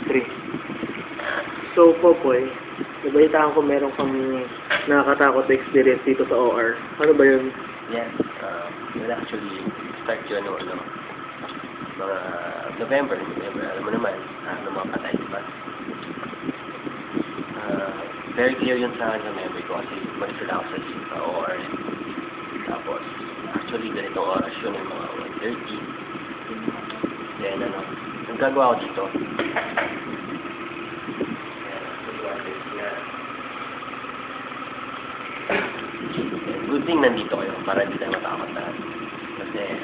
3. So, Popoy, nabalitaan ko meron kang nakakatakot na experience dito sa OR. Ano ba yun? Yes, well actually, start yun mga November, alam mo naman, ng mga patay, diba? Very clear yun sa akin sa memory ko kasi mag-sila ako sa OR. Tapos, actually, ganitong oras yun yung mga 1:30. Then, nagagawa ako dito. Good thing nandito kayo para hindi tayo matakot na. Kasi,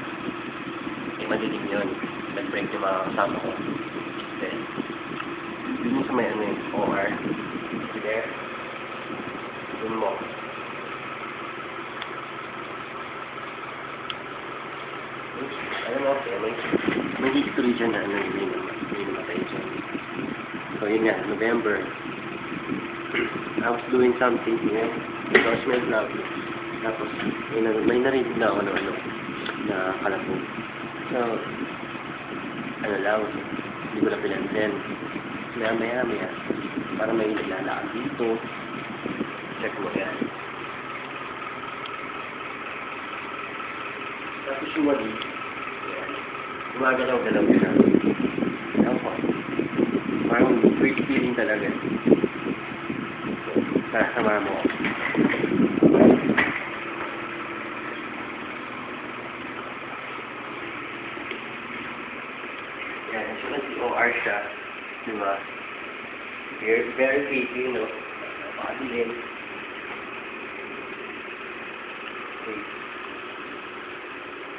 madilim yun. Nag-break yung mga kasama ko. Then, yun sa may OR. There. Yun mo. Alam mo, may history dyan na may namatay dyan. So, yun nga, November. I was doing something here. Endorsement lab. Tapos, may narinig na ako na kalapog. So, hindi ko na pinansin. Maya, para may naglalakad dito. Check mo yan. Tapos yung wali, yan. Gumagalaw-galaw siya. Ewan ko. Parang weird feeling talaga. Sama mo. Yan, so nag-OR siya. Diba? Very creepy, no? Napakadilim. Okay.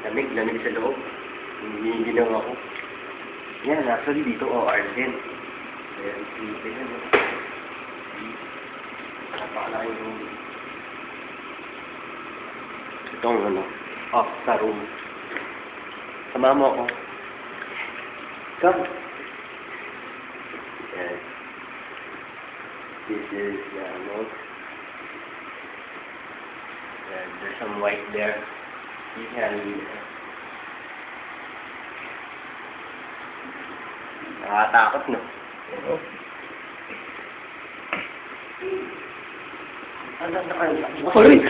Lamig sa loob. Hindi ginawa ko. Yan, actually dito OR din. Very creepy na, no? Napakalaki yung room. Itong off sa room. Sama mo ako. Come. Yes. This is the note. And there's some white there. You can read it. Nakakatakot, no? Ano na kayo? Aray!